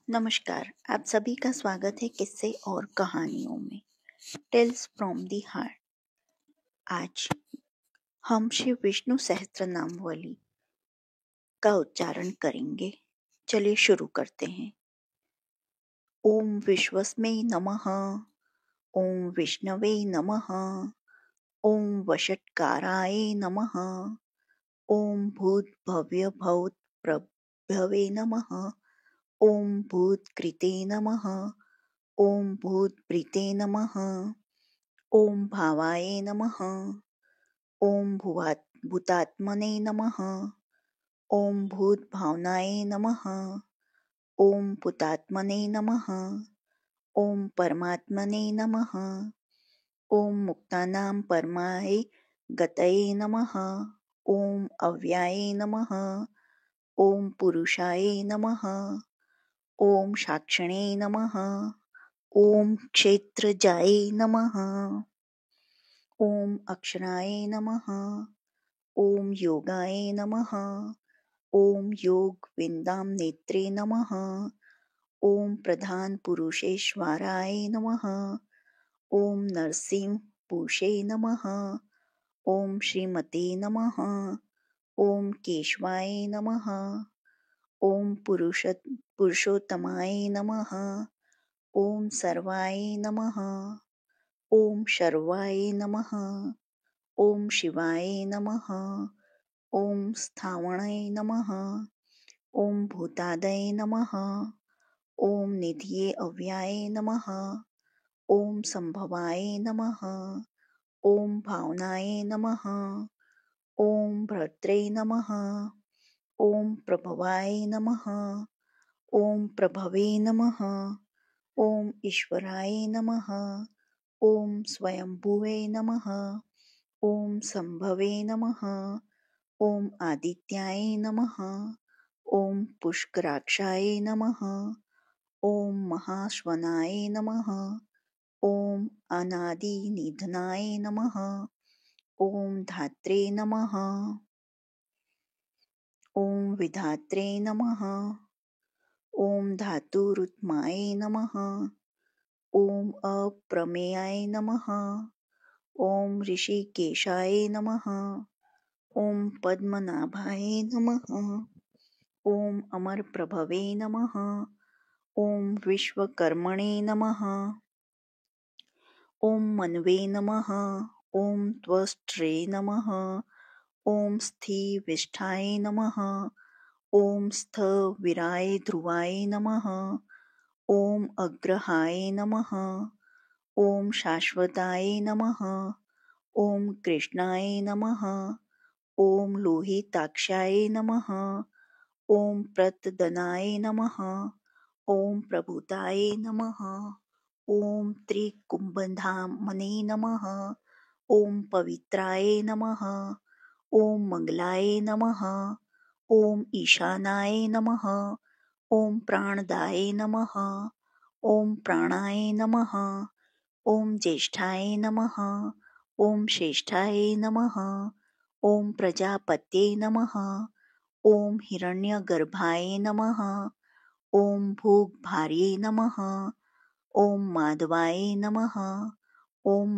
नमस्कार, आप सभी का स्वागत है किस्से और कहानियों में टेल्स फ्रॉम दी हार्ट। आज हम श्री विष्णु सहस्त्रनामावली का उच्चारण करेंगे। चलिए शुरू करते हैं। ओम विश्वस्मै नमः, ओम विष्णवे नमः, ओम वषट्काराय नमः, ओम भूत भव्य भौत प्रभवे नमः, ओम भूतकृते नमः, ओम भूतप्रीते नमः, ओम भावाय नमः, ओम भूतात्मने नमः, ओम भूतभावनाय नमः, ओम पुतात्मने नमः, ओम परमात्मने नमः, ओम मुक्तानां परमाय गतये नमः, ओम अव्याये नमः, ओम पुरुषाय नमः, ओम साक्षिणे नमः, ओम क्षेत्रजाय नमः, ओम अक्षराय नमः, ओम योगाय नमः, ओम योग विंदाम नेत्रे नमः, ओम प्रधान पुरुषेश्वराय नमः, ओम नरसिंह पूषे नमः, ओम श्रीमते नमः, ओम केशवाय नमः, ओम पुरुषोत्तमाय नमः, ओम सर्वाय नमः, ओम शर्वाय नमः, ओम शिवाय नमः, ओम स्थावणाय नमः, ओम भूतादय नमः, ओम निधिये अव्याय नमः, ओम संभवाय नमः, ओम भावनाय नमः, ओम भर्त्रे नमः, ओम प्रभवाय नमः, ओम प्रभवे नमः, ओम ईश्वराय नमः, ओम स्वयंभुवे नमः, ओम संभवे नमः, ओम आदित्याय नमः, ओम पुष्कराक्षाय नमः, ओम महाश्वनाय नमः, ओम अनादिनिधनाय नमः, ओम धात्रे नमः, ओम विधात्रे नमः, ओम धातुरुत्माय नमः, ओम अप्रमेयाय नमः, ओम ऋषिकेशाय नमः, ओम पद्मनाभाय नमः, ओम अमरप्रभवे नमः, ओम विश्वकर्मणे नमः, ओम मनवे नमः, ओम त्वष्ट्रे नमः, ओम स्थिविष्ठाय नमः, ओम स्थविराय ध्रुवाय नमः, ओम अग्रहाय नमः, ओम शाश्वताय नमः, ओम कृष्णाय नमः, ओम लोहिताक्षाय नमः, ओम प्रतदनाय नमः, ओम प्रभुताय नमः, ओम त्रिकुम्भधामने नमः, ओम पवित्राय नमः, ओम मंगलाय नमः, ओम ईशानाय नमः, ओम प्राणदाय नमः, ओम प्राणाय नमः, ओम ज्येष्ठाय नमः, ओम श्रेष्ठाय नमः, ओम प्रजापते नमः, ओम हिरण्यगर्भाय नमः, ओम भूगभार्ये नमः, ओम माधवाय नमः, ओम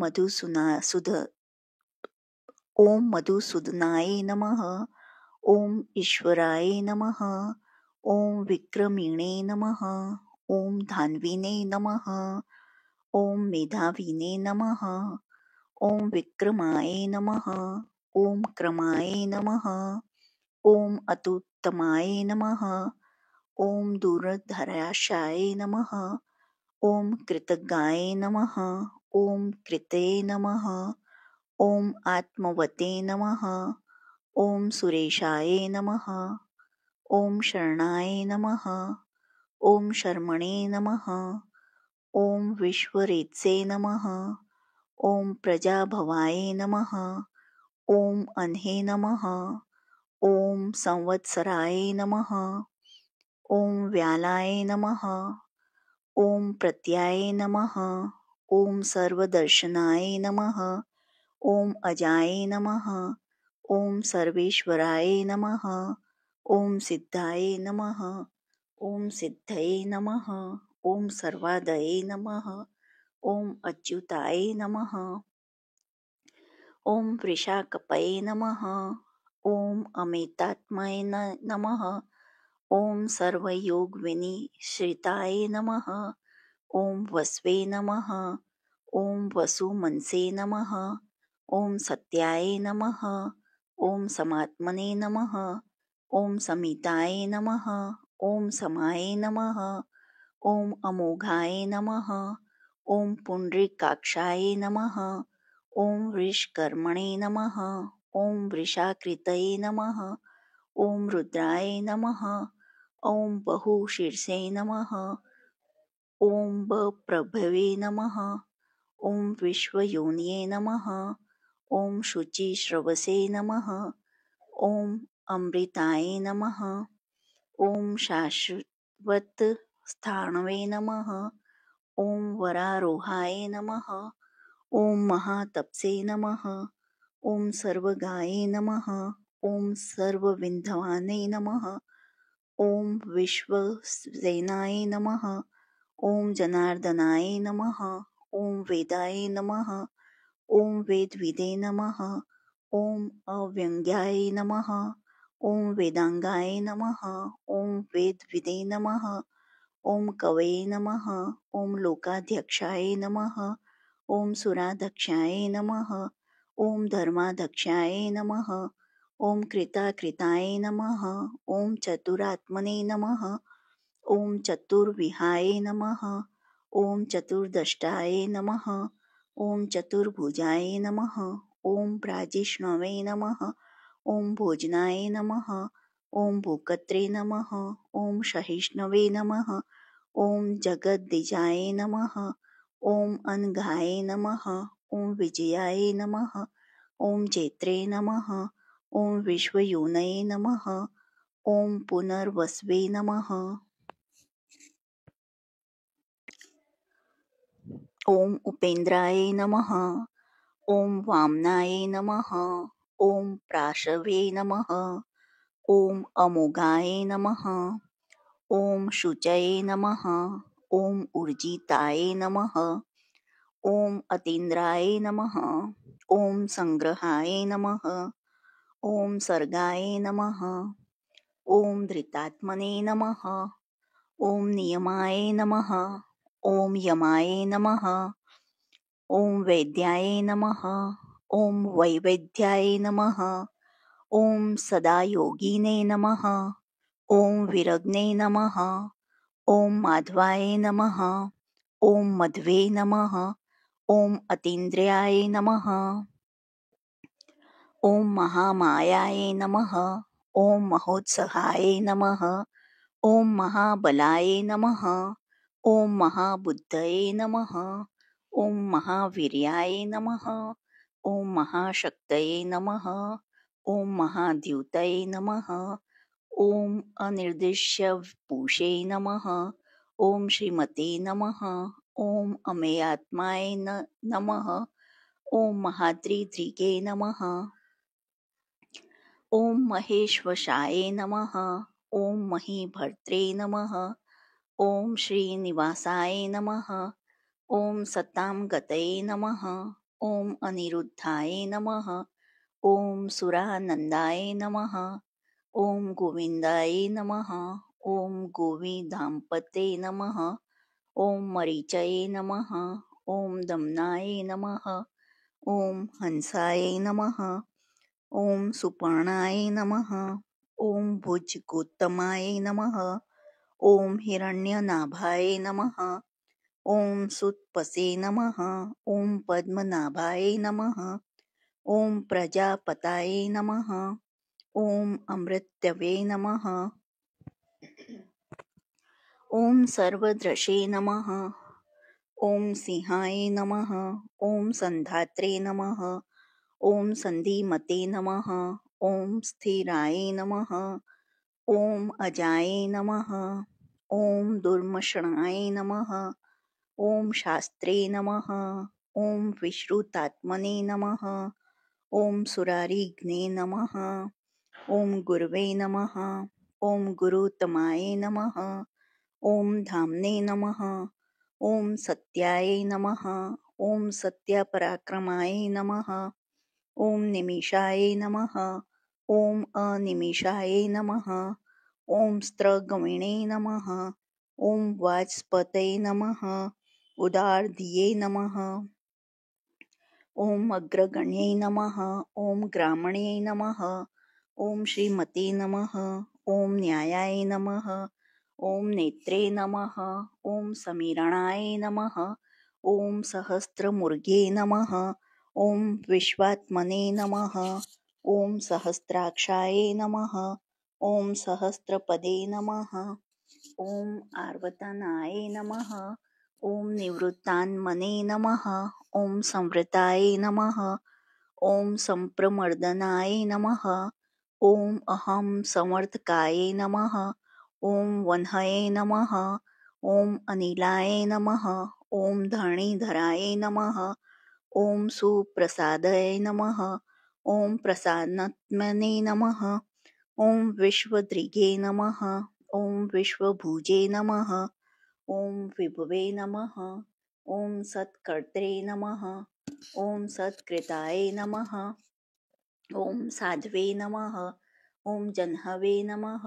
मधुसूदनाय नमः, ओम ईश्वराय नमः, ओम विक्रमिणे नमः, ओम धान्विने नमः, ओम मेधाविने नमः, ओम विक्रमाय नमः, ओम क्रमाय नमः, ओम अत्युत्तमाय नमः, ओम दूरधराशाय नमः, ओम कृतज्ञाय नमः, ओम कृते नमः, ओम आत्मवते नमः, ओम सुरेशाय नमः, ओम शरणाय नमः, ओम शर्मणे नमः, ओम विश्वरेत्से नमः, ओम प्रजाभवाय नमः, ओम अह्ने नमः, ओम संवत्सराय नमः, ओम व्यालाय नमः, ओम प्रत्याय नमः, ओम सर्वदर्शनाय नमः, ओम अजाय नमः, ओम सर्वेश्वराय नमः, ओम सिद्धाय नमः, ओम सिद्धये नमः. ओम सर्वादये नमः. ओम अच्युताय नमः. ओम वृषाकपये नमः. ओम अमितात्मये नमः. ओम सर्वयोगविनिश्रिताय नमः. ओम वस्वे नमः. ओम वसुमनसे नमः. ओम सत्याय नमः. ओम समात्मने नमः. ओम समिताय नमः. ओम समाय नमः. ओम अमोघाय नमः. ओम पुंडरीकाक्षाय नमः. ओम वृषकर्मणे नमः. ओम वृषाकृतये नमः. ओम रुद्राय नमः. ओम बहुशीर्षे नमः. ओम बप्रभवे नमः. ओम विश्वयोनये नमः. ओम शुचिश्रवसे नमः. ओम अमृताय नमः. ओम शाश्वत स्थाणवे नमः. ओम वरारोहाय नमः. ओम महातपसे नमः. ओम सर्वगाय नमः. ओम सर्वविंध्यवाने नमः. ओम विश्वसेनाय नमः. ओम जनार्दनाय नमः. ओम वेदाय नमः. ओम वेदविदे नमः. ओम अव्यंग्याय नमः. ओम वेदांगाय नमः. ओम वेदविदे नमः. ओम कवये नमः. ओम लोकाध्यक्षाय नमः. ओम सुराध्यक्षाय नमः. ओम धर्माध्यक्षाय नमः. ओम कृताकृताय नमः. ओम चतुरात्मने नमः. ओम चतुर्विहाय नमः. ओम चतुर्दष्टाय नमः. ओम चतुर्भुजाय नमः. ओम प्राजिष्णवे नमः. ओम भोजनाय नमः. ओम भूकत्रे नमः. ओम सहिष्णवे नमः. ओम जगद्दिजाय नमः. ओम अनघाय नमः. ओम विजयाय नमः. ओम चैत्रे नमः. ओम विश्वयोनये नमः. ओम पुनर्वसवे नमः. ओम उपेन्द्राय नमः. ओम वामनाय नमः. ओम प्राशवे नमः. ओम अमोघाय नमः. ओम शुचये नमः. ओम ऊर्जिताय नमः. ओम अतीन्द्राय नमः. ओम संग्रहाय नमः. ओम सर्गाय नमः. ओम धृतात्मने नमः. ओम नियमाय नमः. ओम यमाय नमः. ओम वैद्याय नमः. ओम वैवेद्याय नमः. ओम सदायोगिने नमः. ओम विरग्ने नमः. ओम माधवाय नमः. ओम मध्वे नमः. ओम अतीन्द्रियाय नमः. ओम महामायाय नमः. ओम महोत्साहाय नमः. ओम महाबलाय नमः. ओम महाबुद्धये नमः. ओम महावीर्याय नमः. ओम महाशक्तये नमः. ओम महाद्युतये नमः. ओम अनिर्दिश्यपूषे नमः. ओम श्रीमते नमः. ओम अमेयात्माय नमः. ओम महात्रिदृगे नमः. ओम महेश्वशाय नमः. ओम महीभर्त्रे नमः. ओम श्रीनिवासाय नमः. ओम सतां गतये नमः. ओम अनिरुद्धाय नमः. ओम सुरानन्दाय नमः. ओम गोविन्दाय नमः. ओम गोविदाम्पते नमः. ओम मरीचये नमः. ओम दमनाय नमः. ओम हंसाय नमः. ओम सुपर्णाय नमः. ओम भुजगोत्तमाय नमः. ओम हिरण्यनाभाय नमः. ओम सुतपसे नमः. ओम पद्मनाभाय नमः. ओम प्रजापताय नमः. ओम अमृतवे नमः. ओम सर्वद्रशे नमः. ओम सिंहाय नमः. ओम संधात्रे नमः. ओम संधिमते नमः. ओम स्थिराय नमः. ओम अजाय नमः. ओम दुर्मशनाय नमः. ओम शास्त्रे नमः. ओम विश्रुतात्मने नमः. ओम सुरारिघ्ने नमः. ओम गुरवे नमः. ओम गुरुतमाय नमः. ॐ धाम्ने नमः। ॐ सत्याय नमः। ॐ सत्यपराक्रमाय नमः। ॐ निमिषाय नमः। ॐ अनिमिषाय नमः। ॐ स्त्रगमिणे नमः। ॐ वाचस्पतये नमः। उदारधिये नमः। ॐ अग्रगण्यै नमः। ॐ ग्रामण्यै नमः। ॐ श्रीमते नमः। ॐ न्यायाय नमः। ॐ नेत्रे नमः। ॐ समीरणाय नमः। ॐ सहस्रमूर्गे नमः। ॐ विश्वात्मने नमः। ॐ सहस्राक्षाय नमः। ॐ सहस्रपदे नमः। ॐ आर्वतनाय नमः। ॐ निवृत्तान्मने नमः। ॐ संवृताय नमः। ॐ संप्रमर्दनाय नमः। ॐ अहं समर्थकाय नमः। ॐ वह्नये नमः। ॐ अनिलाय नमः। ॐ धरणीधराय नमः। ॐ सुप्रसादये नमः। ॐ प्रसादात्मने नमः। ॐ विश्वदृगे नमः। ॐ विश्वभुजे नमः। ॐ विभवे नमः। ॐ सत्कर्त्रे नमः। ॐ सत्कृताय नमः। ॐ साध्वे नमः। ॐ जह्नवे नमः।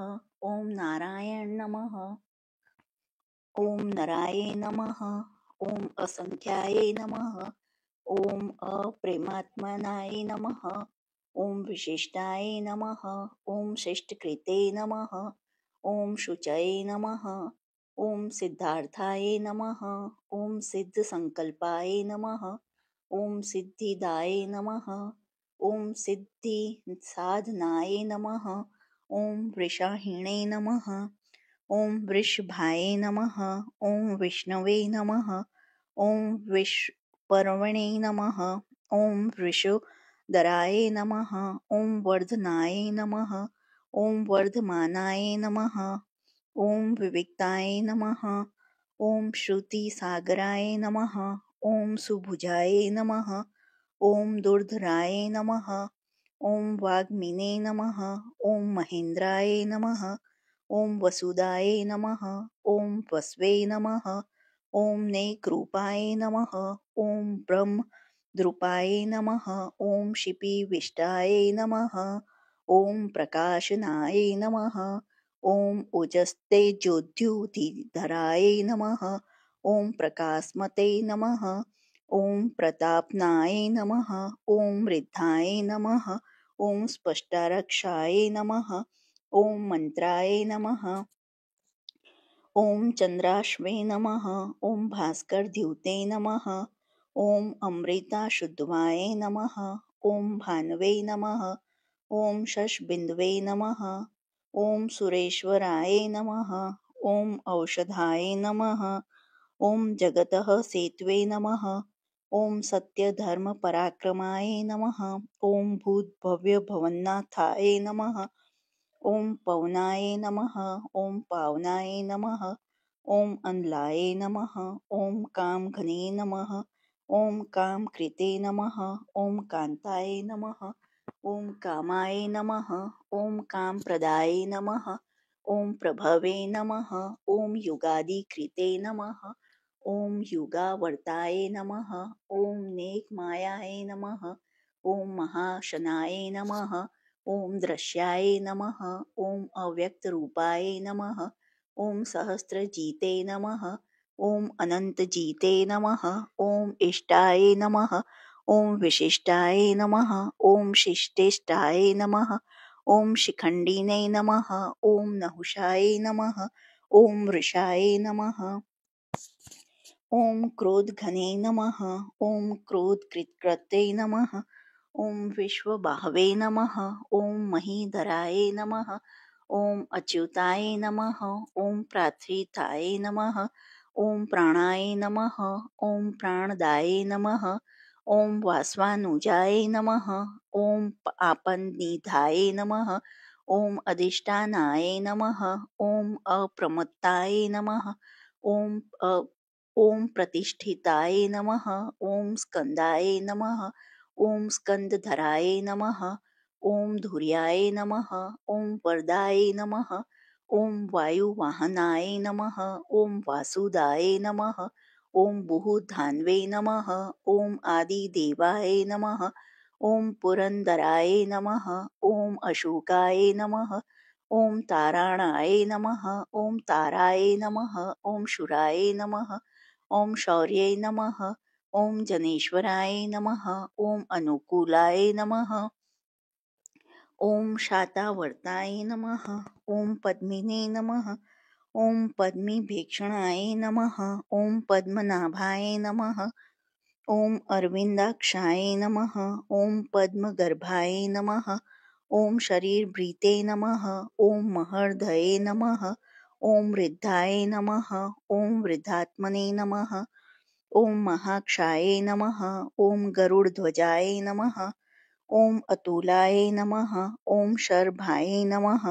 ॐ नारायण नमः। ॐ नराय नमः। ॐ असंख्याय नमः। ॐ अप्रेमात्मनाय नमः। ॐ विशिष्टाय नमः। ॐ शिष्टकृते नमः। ॐ शुचये नमः। ॐ सिद्धार्थाय नमः। ॐ सिद्धसंकल्पाय नमः। ॐ सिद्धिदाय नमः। ॐ सिद्धिसाधनाय नमः। ॐ वृषाहिणे नमः। ॐ वृषभाय नमः। ॐ विष्णवे नमः। ॐ विष्पर्वणे नमः। ॐ वृषोदराय नमः। ॐ वर्धनाय नमः। ॐ वर्धमानाय नमः। ॐ विविक्ताय नमः। ॐ श्रुतिसागराय नमः। ॐ सुभुजाय नमः। ॐ दुर्धराय नमः। ॐ वाग्मिने नमः। ॐ महेन्द्राय नमः। ॐ वसुदाय नमः। ॐ वस्वे नमः। ॐ नेक्रूपाय नमः। ॐ ब्रह्मद्रूपाय नमः। ॐ शिपिविष्टाय नमः। ॐ प्रकाशनाय नमः। ॐ ओजस्तेजोद्युतिधराय नमः। ॐ प्रकाशमते नमः। ॐ प्रतापनाय नमः। ॐ वृद्धाय नमः। ॐ स्पष्टारक्षाय नमः। ॐ मंत्राय नमः। ॐ चन्द्राश्वे नमः। ॐ भास्करद्युते नमः। ॐ अमृताशुद्धवाय नमः। ॐ भानवे नमः। ॐ शशबिन्दवे नमः। ॐ सुरेश्वराय नमः। ॐ औषधाय नमः। ॐ जगतः सेतवे नमः। ॐ सत्यधर्मपराक्रमाय नमः। ॐ भूतभव्यभवन्नाथाय नमः। ॐ पवनाय नमः। ॐ पावनाय नमः। ॐ अनलाय नमः। ॐ कामघने नमः। ॐ कामकृते नमः। ॐ कान्ताय नमः। ॐ कामाय नमः। ॐ कामप्रदाय नमः। ॐ प्रभवे नमः। ॐ युगादिकृते नमः। ॐ युगावर्ताय नमः। ॐ नेकमायाय नमः। ॐ महाशनाय नमः। ॐ दृश्याय नमः। ॐ अव्यक्तरूपाय नमः। ॐ सहस्रजीते नमः। ॐ अनन्तजीते नमः। ॐ इष्टाय नमः। ॐ विशिष्टाय नमः। ॐ शिष्टेष्टाय नमः। ॐ शिखण्डिने नमः। ॐ नहुषाय नमः। ॐ वृषाय नमः। ॐ क्रोधघने नमः। ॐ क्रोधकृत्कृते नमः। ॐ विश्वबाहवे नमः। ॐ महीधराय नमः। ॐ अच्युताय नमः। ॐ प्रार्थिताय नमः। ॐ प्राणाय नमः। ॐ प्राणदाय नमः। ॐ वासवानुजाय नमः। ॐ आपन्निधाय नमः। ॐ अधिष्ठानाय नमः। ॐ अप्रमत्ताय नमः। ॐ ॐ प्रतिष्ठिताय नमः। ॐ स्कन्दाय नमः। ॐ स्कन्दधराय नमः। ॐ धुर्याय नमः। ॐ वरदाय नमः। ॐ वायुवाहनाय नमः। ॐ वासुदाय नमः। ॐ बुहुधान्वे नमः। ॐ आदिदेवाय नमः। ॐ पुरन्दराय नमः। ॐ अशोकाय नमः। ॐ ताराणाय नमः। ॐ ताराय नमः। ॐ शूराय नमः। ॐ शौर्यै नमः। ॐ जनेश्वराय नमः। ॐ अनुकूलाय नमः। ॐ शातावर्ताय नमः। ॐ पद्मिने नमः। ॐ पद्मीभीक्षणाय नमः। ॐ पद्मनाभाय नमः। ॐ अरविन्दाक्षाय नमः। ॐ पद्मगर्भाय नमः। ॐ शरीरभृते नमः। ॐ महर्दये नमः। ॐ वृद्धाय नमः। ॐ वृद्धात्मने नमः। ॐ महाक्षाय नमः। ॐ गरुडध्वजाय नमः। ॐ अतुलाय नमः। ॐ शर्भाय नमः।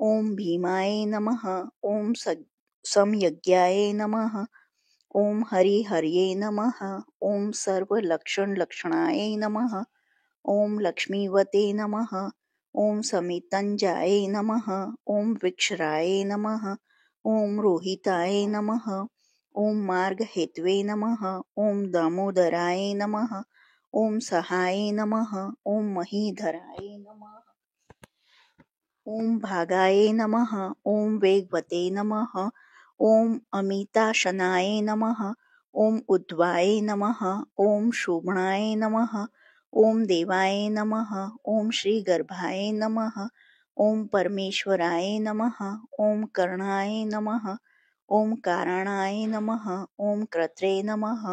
ॐ भीमाय नमः। ॐ समयज्ञाय नमः। ॐ हरिहर्ये नमः। ॐ सर्वलक्षणलक्षणाय नमः। ॐ लक्ष्मीवते नमः। ॐ समितञ्जाय नमः। ॐ विक्षराय नमः। ॐ रोहिताय नमः। ॐ मार्गहेतवे नमः। ॐ दामोदराय नमः। ॐ सहाय नमः। ॐ महीधराय नमः। ॐ भागाय नमः। ॐ वेगवते नमः। ॐ अमिताशनाय नमः। ॐ उद्वाय नमः। ॐ शोभणाय नमः। ॐ देवाय नमः। ॐ श्रीगर्भाय नमः। ॐ परमेश्वराय नमः। ॐ कर्णाय नमः। ॐ कारणाय नमः। ॐ कर्त्रे नमः।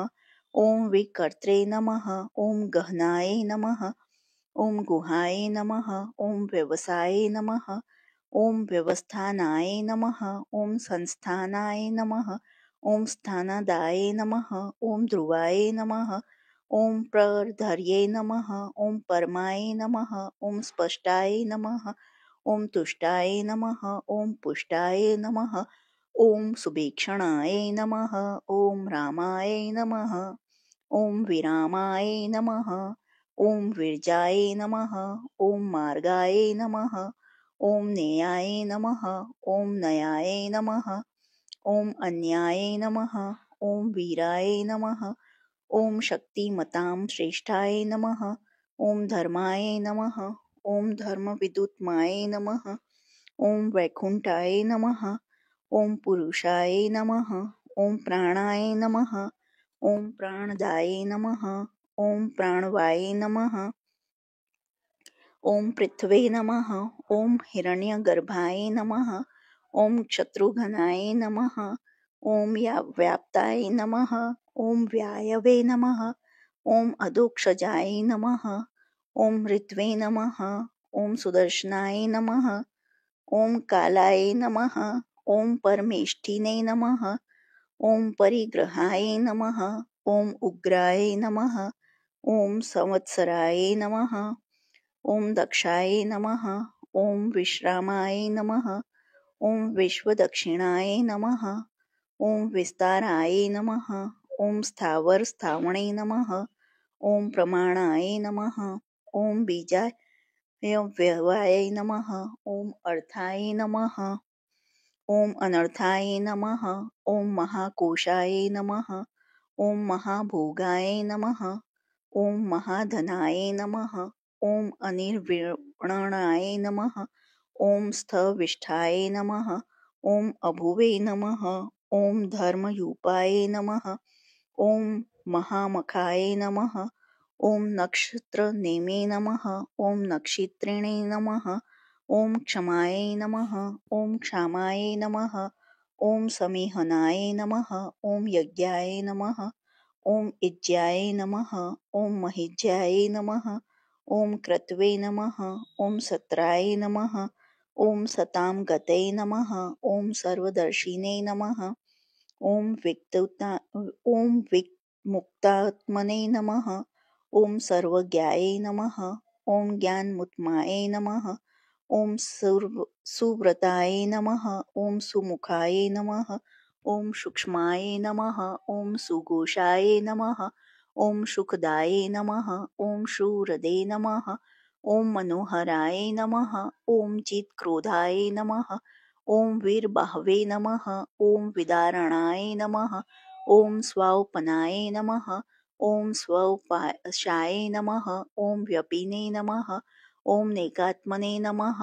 ॐ विकर्त्रे नमः। ॐ गहनाय नमः। ॐ गुहाय नमः। ॐ व्यवसाय नमः। ॐ व्यवस्थानाय नमः। ॐ संस्थानाय नमः। ॐ स्थानदाय नमः। ॐ ध्रुवाय नमः। ॐ प्रधर्ये नमः। ॐ परमाय नमः। ॐ स्पष्टाय नमः। ॐ तुष्टाय नमः। ॐ पुष्टाय नमः। ॐ सुभीक्षणाय नमः। ॐ रामाय नमः। ॐ विरामाय नमः। ॐ विरजाय नमः। ॐ मार्गाय नमः। ॐ नेयाय नमः। ॐ नयाय नमः। ॐ अन्याय नमः। ॐ वीराय नमः। ॐ शक्तिमतां श्रेष्ठाय नमः। ॐ धर्माय नमः। ॐ धर्मविदुत्माय नमः। ॐ वैकुण्ठाय नमः। ॐ पुरुषाय नमः। ॐ प्राणाय नमः। ॐ प्राणदाय नमः। ॐ प्राणवाय नमः। ॐ पृथ्वे नमः। ॐ हिरण्यगर्भाय नमः। ॐ शत्रुघ्नाय नमः। ॐ व्याप्ताय नमः। ॐ व्यायवे नमः। ॐ अधोक्षजाय नमः। ॐ ऋत्वे नमः। ॐ सुदर्शनाय नमः। ॐ कालाय नमः। ॐ परमेष्ठिने नमः। ॐ परिग्रहाय नमः। ॐ उग्राय नमः। ॐ संवत्सराय नमः। ॐ दक्षाय नमः। ॐ विश्रामाय नमः। ॐ विश्वदक्षिणाय नमः। ॐ विस्ताराय नमः। ॐ स्थावर स्थावणे नमः। ॐ प्रमाणाय नमः। ॐ बीजाय व्यवाय नमः। ॐ अर्थाय नमः। ॐ अनर्थाय नमः। ॐ महाकोशाय नमः। ॐ महाभोगाय नमः। ॐ महाधनाय नमः। ॐ अनिर्विणनाय नमः। ॐ स्थविष्ठाय नमः। ॐ अभुवे नमः। ॐ धर्मयूपाय नमः। ॐ महामखाय नमः। ॐ नक्षत्रनेमे नमः। ॐ नक्षत्रिणे नमः। ॐ क्षमाय नमः। ॐ क्षामाय नमः। ॐ समीहनाय नमः। ॐ यज्ञाय नमः। ॐ इज्याय नमः। ॐ महिज्याय नमः। ॐ क्रतवे नमः। ॐ सत्राय नमः। ॐ सतां गते नमः। ॐ सर्वदर्शिने नमः। ॐ विमुक्तात्मने नमः। ॐ सर्वज्ञाय नमः। ॐ ज्ञानमुत्माय नमः। ॐ सुव्रताय नमः। ॐ सुमुखाय नमः। ॐ सूक्ष्माय नमः। ॐ सुघोषाय नमः। ॐ सुखदाय नमः। ॐ शूरदे नमः। ॐ मनोहराय नमः। ॐ चित्क्रोधाय नमः। ॐ वीरबाहवे नमः। ॐ विदारणाय नमः। ॐ स्वावपनाय नमः। ॐ स्वपाशाय नमः। ॐ व्यपिने नमः। ॐ नेकात्मने नमः।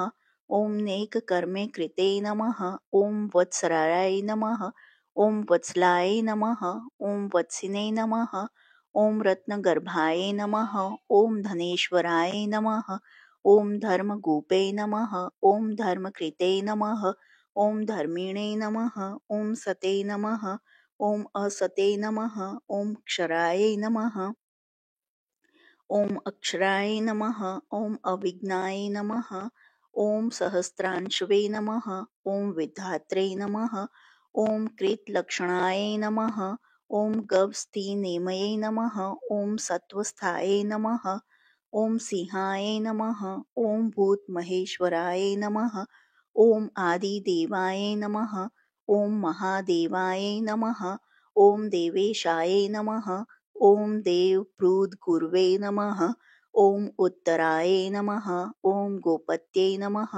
ॐ नेककर्मे कृते नमः। ॐ वत्सराय नमः। ॐ वत्सलाय नमः। ॐ वत्सिने नमः। ॐ रत्नगर्भाय नमः। ॐ धनेश्वराय नमः। ॐ धर्मगोपे नमः। ॐ धर्मकृते नमः। ॐ धर्मिणे नमः। ॐ सते नमः। ॐ असते नमः। ॐ क्षराय नमः। ॐ अक्षराय नमः। ॐ अविघ्नाय नमः। ॐ सहस्रांशवे नमः। ॐ विधात्रे नमः। ॐ कृतलक्षणाय नमः। ॐ गव्स्थीनेमये नमः। ॐ सत्वस्थाय नमः। ॐ सिंहाय नमः। ॐ भूतमहेश्वराय नमः। ॐ आदिदेवाय नमः। ॐ महादेवाय नमः। ॐ देवेशाय नमः। ॐ देवभूतगुरवे नमः। ॐ उत्तराय नमः। ॐ गोपत्ये नमः।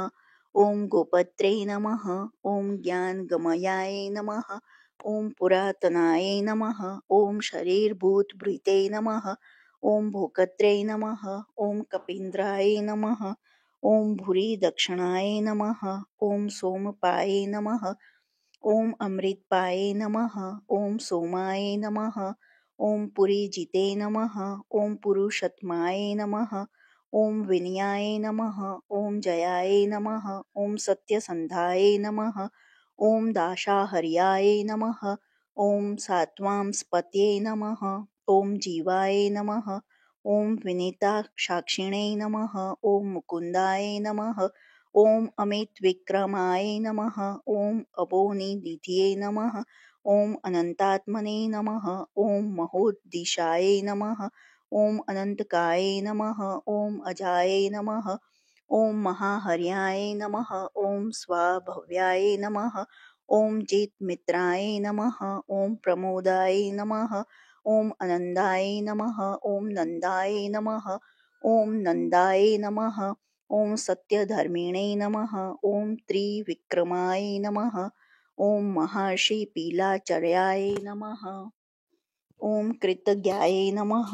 ॐ गोपत्रे नमः। ॐ ज्ञानगमयाय नमः। ॐ पुरातनाय नमः। ॐ शरीरभूतभृते नमः। ॐ भोकत्रे नमः। ॐ कपीन्द्राय नमः। ॐ भूरिदक्षिणाय नमः। ॐ सोमपाय नमः। ॐ अमृतपाय नमः। ॐ सोमाय नमः। ॐ पुरीजिते नमः। ॐ पुरुषोत्तमाय नमः। ॐ विनयाय नमः। ॐ जयाय नमः। ॐ सत्यसन्धाय नमः। ॐ दाशाहर्याय नमः। ॐ सात्वांस्पत्ये नमः। ॐ जीवाय नमः। ॐ विनीताक्षाक्षिणे नमः। ॐ मुकुन्दाय नमः। ॐ अमितविक्रमाय नमः। ॐ अपोनिधिये नमः। ॐ अनन्तात्मने नमः। ॐ महोद्दिशाय नमः। ॐ अनन्तकाय नमः। ॐ अजाय नमः। ॐ महाहर्याय नमः। ॐ स्वाभव्याय नमः। ॐ जितमित्राय नमः। ॐ प्रमोदाय नमः। ॐ आनन्दाय नमः। ॐ नन्दाय नमः। ॐ नन्दाय नमः। ॐ सत्यधर्मिणे नमः। ॐ त्रिविक्रमाय नमः। ॐ महर्षिपीलाचार्याय नमः। ॐ कृतज्ञाय नमः।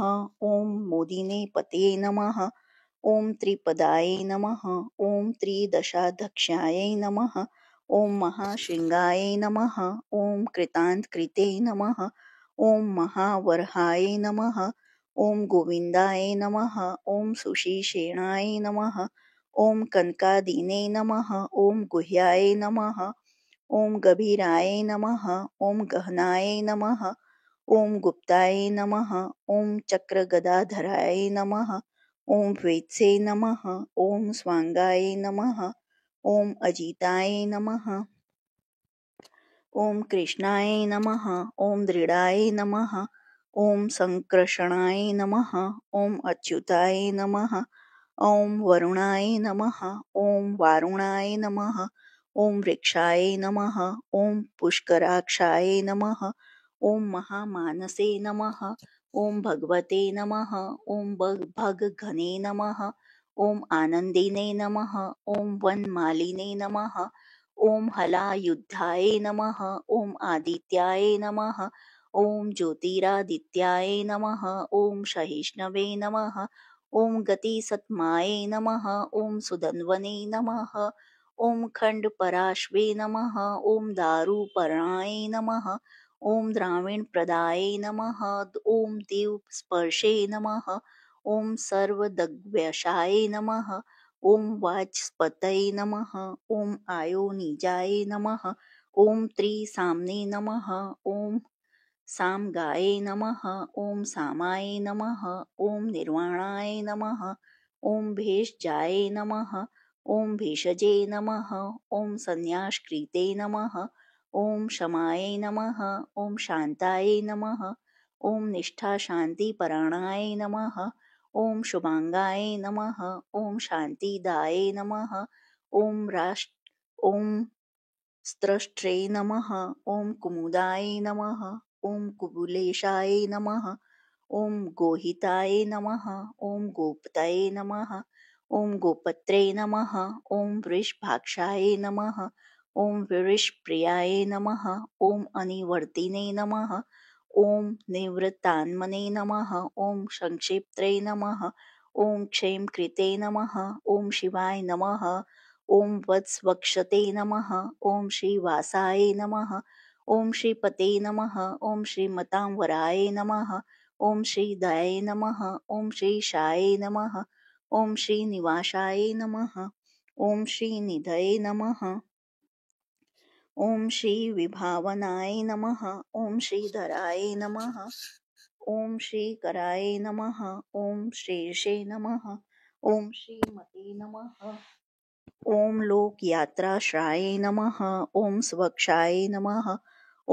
ॐ मोदिने पतये नमः। ॐ त्रिपदाय नमः। ॐ त्रिदशाध्यक्षाय नमः। ॐ महाशृङ्गाय नमः। ॐ कृतान्तकृते नमः। ॐ महावरहाय नमः। ॐ गोविन्दाय नमः। ॐ सुशीर्षेणाय नमः। ॐ कनकादीने नमः। ॐ गुह्याय नमः। ॐ गभीराय नमः। ॐ गहनाय नमः। ॐ गुप्ताय नमः। ॐ चक्रगदाधराय नमः। ॐ वेत्से नमः। ॐ स्वाङ्गाय नमः। ॐ अजिताय नमः। ॐ कृष्णाय नमः। ॐ दृढाय नमः। ॐ सङ्कर्षणाय नमः। ॐ अच्युताय नमः। ॐ वरुणाय नमः। ॐ वारुणाय नमः। ॐ वृक्षाय नमः। ॐ पुष्कराक्षाय नमः। ॐ महामानसे नमः। ॐ भगवते नमः। ॐ भगघने नमः। ॐ आनन्दिने नमः। ॐ वनमालिने नमः। ॐ हलायुधाय नमः। ॐ आदित्याय नमः। ॐ ज्योतिरादित्याय नमः। ॐ सहिष्णवे नमः। ॐ गतिसत्माय नमः। ॐ सुधन्वने नमः। ॐ खण्डपराश्वे नमः। ॐ दारुपर्णाय नमः। ॐ द्राविणप्रदाय नमः। ॐ देवस्पर्शे नमः। ॐ सर्वदग्व्यशाय नमः। ॐ वाचस्पतये नमः। ॐ आयोनिजाय नमः। ॐ त्रिसाम्ने नमः। ॐ सामगाय नमः। ॐ सामाय नमः। ॐ निर्वाणाय नमः। ॐ भेषजाय नमः। ॐ भेषजे नमः। ॐ संन्यासकृते नमः। ॐ क्षमाय नमः। ॐ शान्ताय नमः। ॐ निष्ठाशान्तिपरायणाय नमः। ॐ शुभांगाय नमः। ॐ शान्तिदाय नमः। ॐ स्त्रष्ट्रे नमः। ॐ कुमुदाय नमः। ॐ कुबुलेशाय नमः। ॐ गोहिताय नमः। ॐ गोपतये नमः। ॐ गोपत्रे नमः। ॐ वृषभाक्षाय नमः। ॐ विरिष्प्रियाय नमः। ॐ अनिवर्तिने नमः। ॐ निवृत्तान्मने नमः। ॐ संक्षिप्त्रे नमः। ॐ क्षेमकृते नमः। ॐ शिवाय नमः। ॐ वत्सवक्षते नमः। ॐ श्रीवासाय नमः। ॐ श्रीपते नमः। ॐ श्रीमतांवराय नमः। ॐ श्रीदयाय नमः। ॐ श्रीशाय नमः। ॐ श्रीनिवासाय नमः। ॐ श्रीनिधये नमः। ॐ श्रीविभावनाय नमः। ॐ श्रीधराय नमः। ॐ श्रीकराय नमः। ॐ श्रीर्षे नमः। ॐ श्रीमते नमः। ॐ लोकयात्राश्राय नमः। ॐ स्वक्षाय नमः।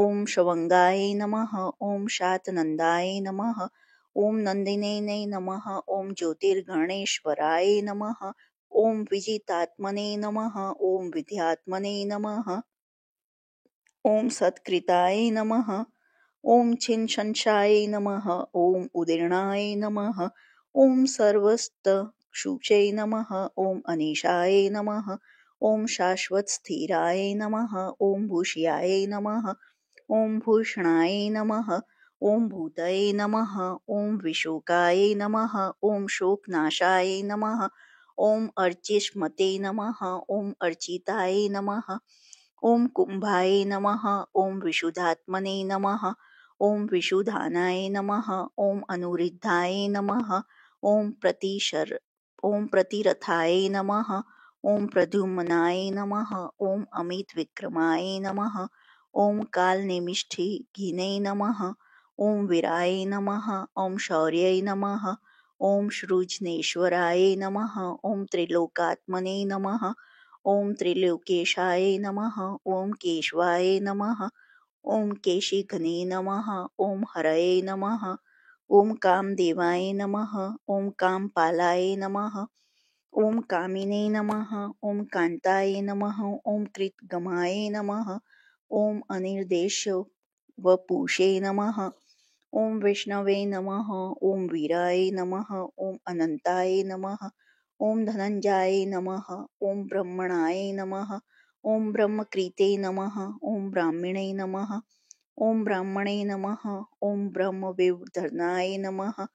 ॐ शवङ्गाय नमः। ॐ शातनन्दाय नमः। ॐ नन्दिने नमः। ॐ ज्योतिर्गणेश्वराय नमः। ॐ विजितात्मने नमः। ॐ विद्यात्मने नमः। ॐ सत्कृताय नमः। ॐ छिन्नशंसाय नमः। ॐ उदीर्णाय नमः। ॐ सर्वस्तशुचे नमः। ॐ अनीशाय नमः। ॐ शाश्वतस्थिराय नमः। ॐ भूष्याय नमः। ॐ भूषणाय नमः। ॐ भूतये नमः। ॐ विशोकाय नमः। ॐ शोकनाशाय नमः। ॐ अर्चिष्मते नमः। ॐ अर्चिताय नमः। ॐ कुम्भाय नमः। ॐ विशुद्धात्मने नमः। ॐ विशुद्धानाय नमः। ॐ अनुरुद्धाय नमः। ॐ प्रतिरथाय नमः। ॐ प्रद्युम्नाय नमः। ॐ अमितविक्रमाय नमः। ॐ कालनेमिष्ठिघ्ने नमः। ॐ वीराय नमः। ॐ शौर्याय नमः। ॐ सृजनेश्वराय नमः। ॐ त्रिलोकात्मने नमः। ॐ त्रिलोकेशाय नमः। ॐ केशवाय नमः। ॐ केशिघ्ने नमः। ॐ हरये नमः। ॐ कामदेवाय नमः। ॐ कामपालाय नमः। ॐ कामिने नमः। ॐ कान्ताय नमः। ॐ कृतगमाय नमः। ॐ अनिर्देश वपुषे नमः। ॐ विष्णवे नमः। ॐ वीराय नमः। ॐ अनन्ताय नमः। ॐ धनञ्जयाय नमः। ॐ ब्रह्मणाय नमः। ॐ ब्रह्मकृते नमः। ॐ ब्राह्मणे नमः। ॐ ब्राह्मणे नमः। ॐ ब्रह्मविवर्धनाय नमः।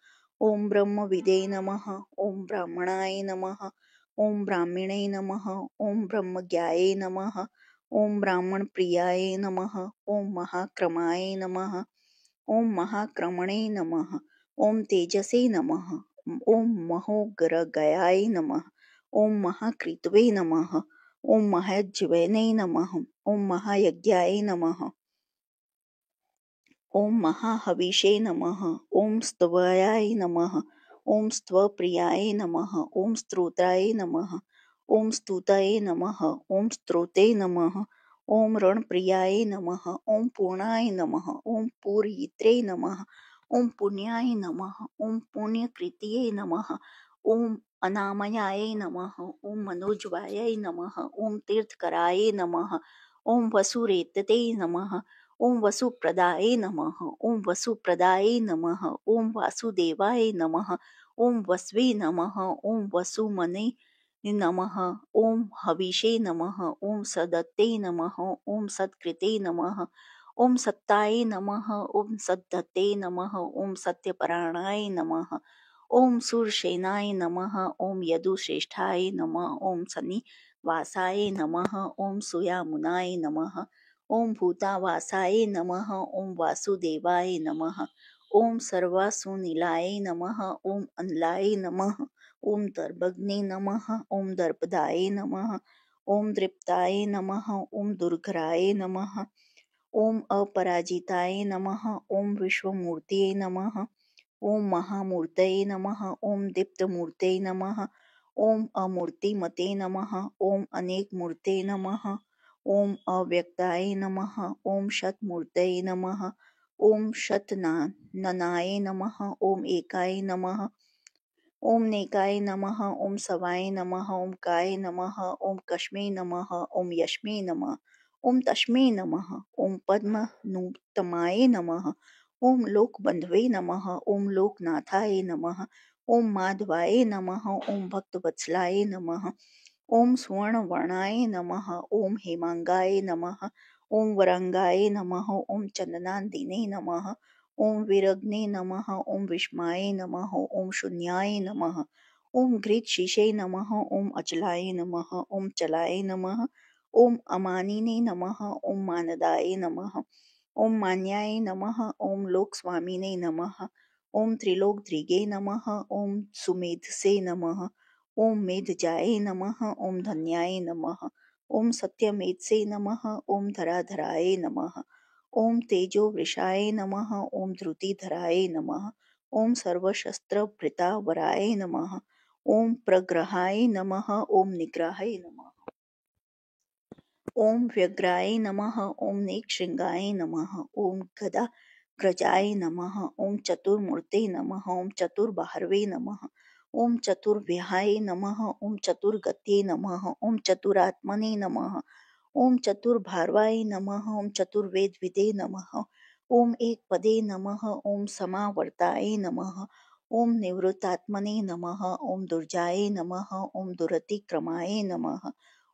ॐ ब्रह्मविदे नमः। ॐ ब्राह्मणाय नमः। ॐ ब्राह्मणे नमः। ॐ ब्रह्मज्ञाये नमः। ॐ ब्राह्मणप्रियाय नमः। ॐ महाक्रमाय नमः। ॐ महाक्रमणे नमः। ॐ तेजसे नमः। ॐ महोग्रगयाय नमः। ॐ महाकृतवे नमः। ॐ महाज्वने नमः। ॐ महायज्ञाय नमः। ॐ महाहविषे नमः। ॐ स्तवाय नमः। ॐ स्तवप्रियाय नमः। ॐ स्तोत्राय नमः। ॐ स्तुतये नमः। ॐ स्तोत्रे नमः। ॐ रणप्रियाय नमः। ॐ पूर्णाय नमः। ॐ पूरयित्रे नमः। ॐ पुण्याय नमः। ॐ पुण्यकृतये नमः। ॐ अनामयाय नमः। ॐ मनोज्वाय नमः। ॐ तीर्थकराय नमः। ॐ वसुरेतते नमः। ॐ वसुप्रदाय नमः। ॐ वसुप्रदाय नमः। ॐ वासुदेवाय नमः। ॐ वस्वे नमः। ॐ वसुमने नमः। ॐ हविषे नमः। ॐ सदत्ते नमः। ॐ सत्कृते नमः। ॐ सत्ताय नमः। ॐ सद्धते नमः। ॐ सत्यपरायणाय नमः। ॐ शूरसेनाय नमः। ॐ यदुश्रेष्ठाय नमः। ॐ सन्निवासाय नमः। ॐ सुयामुनाय नमः। ॐ भूतावासाय नमः। ॐ वासुदेवाय नमः। ॐ सर्वासुनीलाय नमः। ॐ अनलाय नमः। ॐ दर्भग्ने नमः। ॐ दर्पदाय नमः। ॐ दृप्ताय नमः। ॐ दुर्घराय नमः। ॐ अपराजिताय नमः। ॐ विश्वमूर्तये नमः। ॐ महामूर्तये नमः। ॐ दीप्तमूर्तये नमः। ॐ अमूर्तिमते नमः। ॐ अनेकमूर्तये नमः। ॐ अव्यक्ताय नमः। ॐ शतमूर्तये नमः। ॐ शतनानाय नमः। ॐ एकाय नमः। ॐ नेकाय नमः। ॐ सवाय नमः। ॐ काय नमः। ॐ कस्मै नमः। ॐ यस्मै नमः। ॐ तस्मै नमः। ॐ पद्मनुतमाय नमः। ॐ लोकबन्धवे नमः। ॐ लोकनाथाय नमः। ॐ माधवाय नमः। ॐ भक्तवत्सलाय नमः। ओम सुवर्णवर्णाय नमः। ओम हेमांगाय नमः। ओम वरंगाय नमः। ओम चंदनादिने नमः। ओम विरग्ने नमः। ओम विष्माय नमः। ओम शून्याय नमः। ओम घृतशीशे नमः। ओम अचलाय नमः। ओम चलाय नमः। ओम अमानिने नमः। ओम मानदाय नमः। ओम मान्याय नमः। ओम लोकस्वामिने नमः। ओम त्रिलोकधृगे नमः। ओम सुमेधसे नमः। ओम मेधजाय नमः। ओम धन्याय नमः। ओम सत्यमेधसे नमः। ओम धराधराय नमः। ओम तेजोवृषाय नमः। ओम धृतिधराय नमः। ओम सर्वशस्त्रभृतावराय नमः। ओम प्रग्रहाय नमः। ओम निग्रहाय नमः। ओम व्यग्राय नमः। ओम नेकशृंगाय नमः। ओम गदाग्रजाय नमः। ओम चतुर्मूर्ते नमः। ओम चतुर्बाहवे नमः। ओम चतुर्विहाय नमः। ओम चतुर्गत्ये नमः। ओम चतुरात्मने नमः। ओम चतुर्भार्वाय नमः। ओम चतुर्वेदविदे नमः। ओम एकपदे नमः। ओम समावर्ताय नमः। ओम निवृत्तात्मने नमः। ओम दुर्जाय नमः। ओम दुरतिक्रमाय नमः।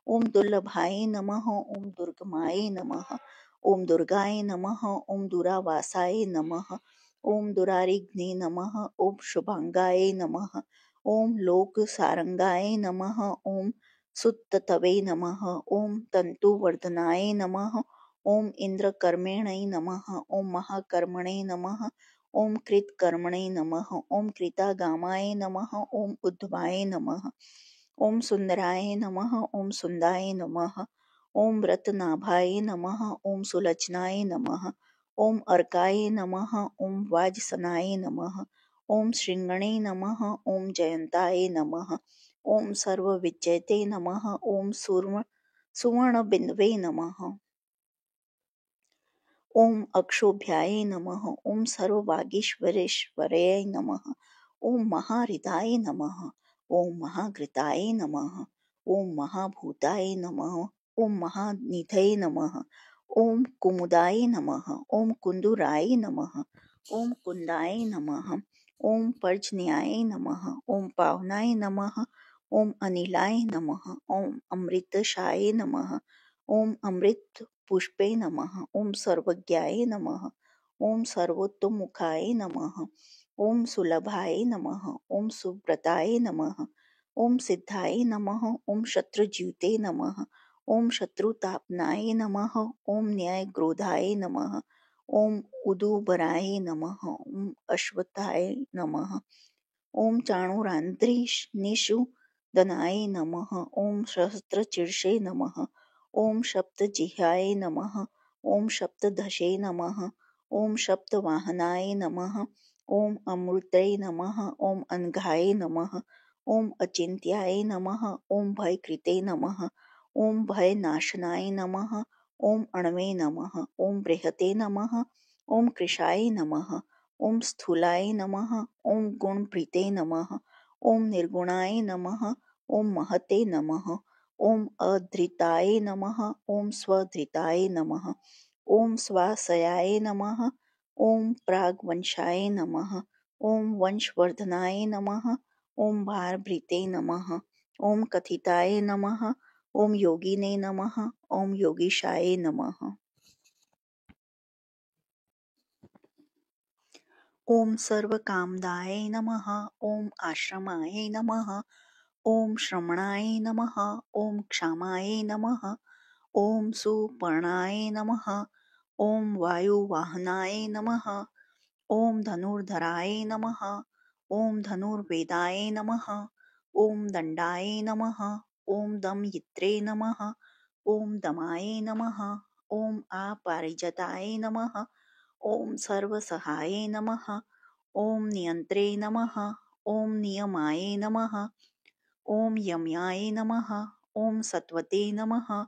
ओम दुर्लभाय नमः। ओम दुर्गमाय नमः। ओम दुर्गाय नमः। ओम दुरावासाय नमः। ओम दुरारिघ्ने नमः। ओम शुभांगाय नमः। ओम लोक सारंगाय नमः। ओम सुत्ततवे नमः। ओम तंतुवर्धनाय नमः। ओम इंद्रकर्मेणै नमः। ओम महाकर्मणे नमः। ओम कृतकर्मणे नमः। ओम कृतागामाय नमः। ओम उद्भवाय नमः। ओम सुंदराय नमः। ओम सुंदाय नमः। ओम रत्नाभाय नमः। ओम सुलचनाय नमः। ओम अर्काय नमः। ओम वाजसनाय नमः। ओम श्रृंगणे नमः। ओम जयंताय नमः। ओम सर्वविजयते नमः। ओम सुवर्णबिंदवे नमः। ओम अक्षोभ्याय नमः। ओम सर्ववागीश्वरेश्वराय नमः। ओम महाहृदाय नमः। ओम महाघृताय नमः। ओम महाभूताय नमः। ओम महानिधये नमः। ओम कुमुदाय नमः। ओम कुंदुराय नमः। ओम कुंदाय नमः। ओम पर्जन्याय नमः। ओम पावनाय नमः। ओम अनिलाय नमः। ओम अमृतशाय नमः। ओम अमृत पुष्पे नमः। ओम सर्वज्ञाय नमः। ओम सर्वोत्तमुखाय नमः। ओम सुलभाय नमः। ओम सुव्रताय नमः। ओम सिद्धाय नमः। ओम शत्रुज्यूते नमः। ओम शत्रुतापनाय नमः। ओम न्यायक्रोधाय नमः। ओम उदुबराय नमः। ओम अश्वत्थाय नमः। ओम चाणूरान्ध्रीनिषूदनाय नमः। ओम सहस्रशीर्षे नमः। ओम सप्तजिह्वाय नमः। ओम सप्तधशे नमः। ओम सप्तवाहनाय नमः। ओम अमृतये नमः। ओम अनघाय नमः। ओम अचिन्त्याय नमः। ओम भयकृते नमः। ओम भयनाशनाय नमः। ओम अणवे नमः। ओम बृहते नमः। ओम कृशाय नमः। ओम स्थूलाय नमः। ओम गुणप्रीते नमः। ओम निर्गुणाय नमः। ओम महते नमः। ओम अधृताय नमः। ओम स्वधृताय नमः। ओम स्वासयाय नमः। ओम प्रागवंशाय नमः। ओम वंशवर्धनाय नमः। ओम भारभृते नमः। ओम कथिताय नमः। ओम योगिने नमः। ओम योगीशाय नमः। ओम सर्वकामदाय नमः। ओम आश्रमाय नमः। ओम श्रमणाय नमः। ओम क्षामाय नमः। ओम सुपर्णाय नमः। ओम वायुवाहनाय नमः। ओम धनुर्धराय नमः। ओम धनुर्वेदाय नमः। ओम दंडाय नमः। ओम दमयित्रे नमः। ओम दमाय नमः। ओम आपारिजताय नमः। ओम सर्वसहाये नमः। ओम नियंत्रे नमः। ओम नियमाय नमः। ओम यम्याय नमः। ओम सत्वते नमः।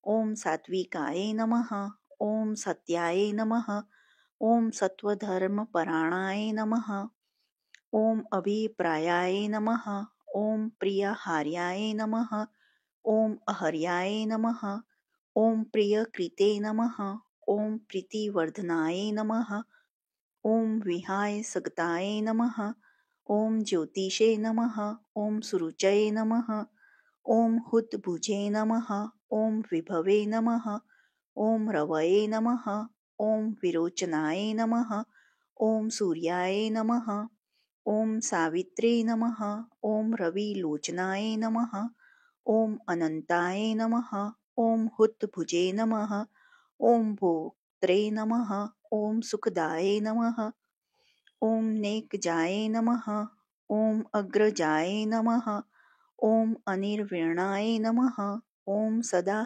ओम सात्विकाय नमः। ओम सत्याय नमः। ओम सत्वधर्मपराणाय नमः। ओम अभिप्रायाय नमः। ओम प्रियहार्याय नमः। ओम अहर्याय नमः। ओम प्रियकृते नमः। ओम प्रीतिवर्धनाय नमः। ओम विहाय सगताय नमः। ओम ज्योतिषे नमः। ओम सुरुचये नमः। ॐ हुद्भुजे नमः। ॐ विभवे नमः। ॐ रवये नमः। ॐ विरोचनाय नमः। ॐ सूर्याय नमः। ॐ सावित्रे नमः। ॐ रविलोचनाय नमः। ॐ अनन्ताय नमः। ॐ हुद्भुजे नमः। ॐ भोक्त्रे नमः। ॐ सुखदाय नमः। ॐ नेकजाय नमः। ॐ अग्रजाय नमः। ॐ अनिर्वीणाय नमः। ॐ सदा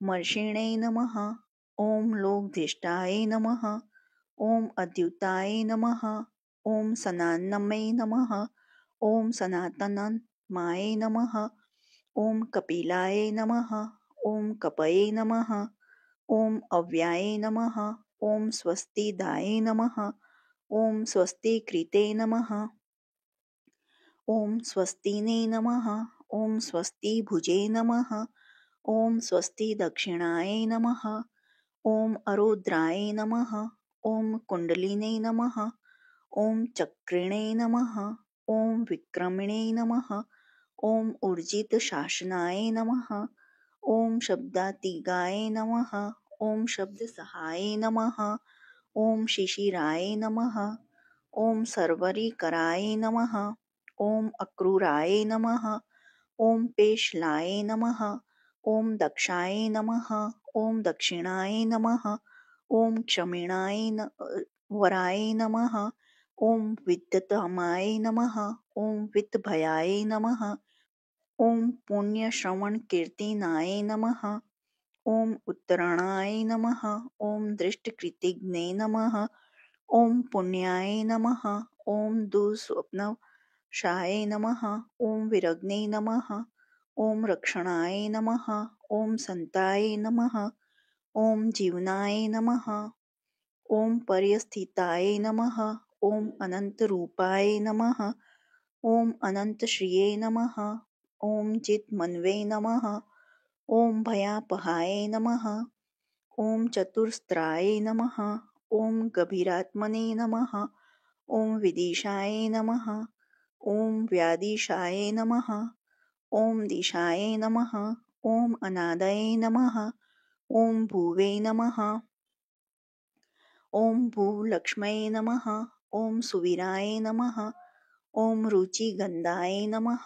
मर्षिणे नमः। ॐ लोकधिष्ठाय नमः। ॐ अद्युताय नमः। ॐ सनातनमये नमः। ॐ सनातनमाय नमः। ॐ कपिलाय नमः। ॐ कपये नमः। ॐ अव्याय नमः। ॐ स्वस्तिदाय नमः। ॐ स्वस्तिकृते नमः। ॐ स्वस्तिने नमः। ॐ स्वस्तिभुजे नमः। ॐ स्वस्तिदक्षिणाय नमः। ॐ अरुद्राय नमः। ॐ कुण्डलिने नमः। ॐ चक्रिणे नमः। ॐ विक्रमिणे नमः। ॐ ऊर्जितशासनाय नमः। ॐ शब्दातिगाय नमः। ॐ शब्दसहाय नमः। ॐ शिशिराय नमः। ॐ सर्वरीकराय नमः। ॐ अक्रूराय नमः। ॐ पेशलाय नमः। ॐ दक्षाय नमः। ॐ दक्षिणाय नमः। ॐ क्षमिणाय वराय नमः। ॐ विद्युतमाय नमः। ॐ वित्तभयाय नमः। ॐ पुण्यश्रवणकीर्तनाय नमः। ॐ उत्तरायणाय नमः। ॐ दृष्टकृतिज्ञे नमः। ॐ पुण्याय नमः। ॐ दुःस्वप्ननाशाय नमः। ॐ विरग्ने नमः। ॐ रक्षणाय नमः। ॐ सन्ताय नमः। ॐ जीवनाय नमः। ॐ पर्यस्थिताय नमः। ॐ अनन्तरूपाय नमः। ॐ अनन्तश्रिये नमः। ॐ चिन्मन्वे नमः। ॐ भयापहाय नमः। ॐ चतुस्राय नमः। ॐ गभीरात्मने नमः। ॐ विदिशाय नमः। ॐ व्यादिशाय नमः। ॐ दिशाय नमः। ॐ अनादये नमः। ॐ भुवे नमः। ॐ भूलक्ष्म्यै नमः। ॐ सुवीराय नमः। ॐ रुचिगन्धाय नमः।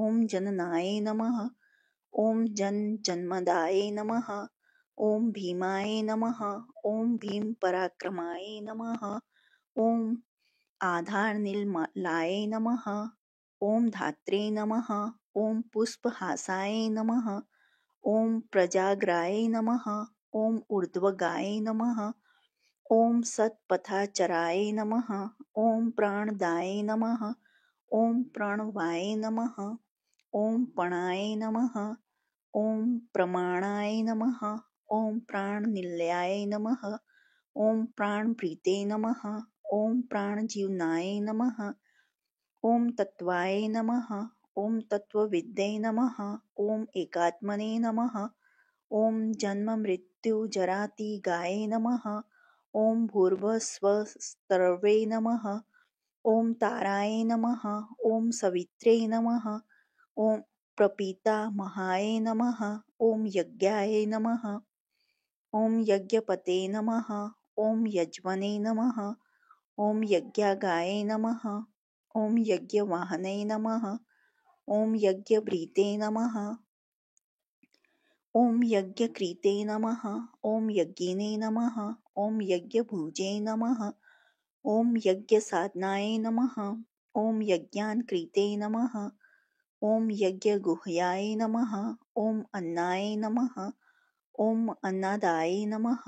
ॐ जननाय नमः। ॐ जन्मदाय नमः। ॐ भीमाय नमः। ॐ भीमपराक्रमाय नमः। ॐ आधारनिलय नमः। ॐ धात्रे नमः। ॐ पुष्पहासाय नमः। ॐ प्रजाग्राय नमः। ॐ ऊर्ध्वगाय नमः। ॐ सत्पथाचराय नमः। ॐ प्राणदाय नमः। ॐ प्रणवाय नमः। ॐ पणाय नमः। ॐ प्रमाणाय नमः। ॐ प्राणनिलयाय नमः। ॐ प्राणप्रीते नमः। ॐ प्राणजीवनाय नमः। ॐ तत्त्वाय नमः। ॐ तत्त्वविद्ये नमः। ॐ एकात्मने नमः। ॐ जन्ममृत्युजरातिगाय नमः। ॐ भूर्भुवस्सुस्तवे नमः। ॐ ताराय नमः। ॐ सवित्रे नमः। ॐ प्रपितामहाय नमः। ॐ यज्ञाय नमः। ॐ यज्ञपते नमः। ॐ यज्वने नमः। ॐ यज्ञागाय नमः। ॐ यज्ञवाहने नमः। ॐ यज्ञभृते नमः। ॐ यज्ञकृते नमः। ॐ यज्ञिने नमः। ॐ यज्ञभुजे नमः। ॐ यज्ञसाधनाय नमः। ॐ यज्ञान्कृते नमः। ॐ यज्ञगुह्याय नमः। ॐ अन्नाय नमः। ॐ अन्नदाय नमः।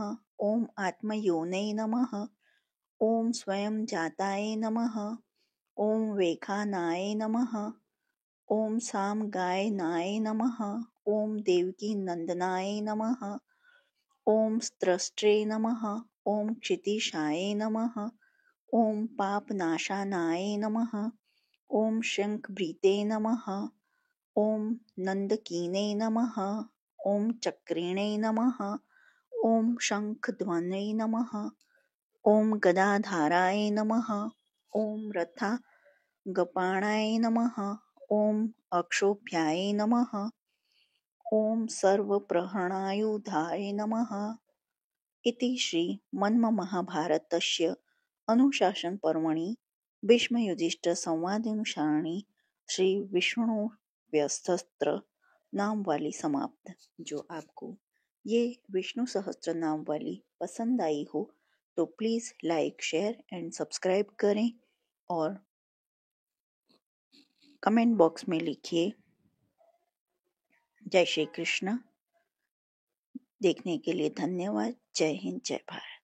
ॐ आत्मयोनये नमः। ॐ स्वयंजाताय नमः। ॐ वेखानाय नमः। ॐ सामगायनाय नमः। ॐ देवकीनन्दनाय नमः। ॐ स्त्रष्ट्रे नमः। ॐ क्षितिशाय नमः। ॐ पापनाशानाय नमः। ॐ शङ्खभृते नमः। ॐ नन्दकीने नमः। ॐ चक्रिणे नमः। ॐ शङ्खध्वने नमः। ॐ गदाधाराय नमः। ॐ रथागपाणाय नमः। ओम अक्षोभ्याय नमः। ओम सर्वप्रहरणायुधाय नमः। इति श्री मन्महाभारतस्य अनुशासनपर्वणि भीष्मयुधिष्ठिरसंवादानुसारिणी श्री विष्णुव्यस्त्र नाम वाली समाप्त। जो आपको ये विष्णु सहस्त्र नाम वाली पसंद आई हो तो please like share and subscribe करें और कमेंट बॉक्स में लिखिए जय श्री कृष्ण। देखने के लिए धन्यवाद। जय हिंद, जय भारत।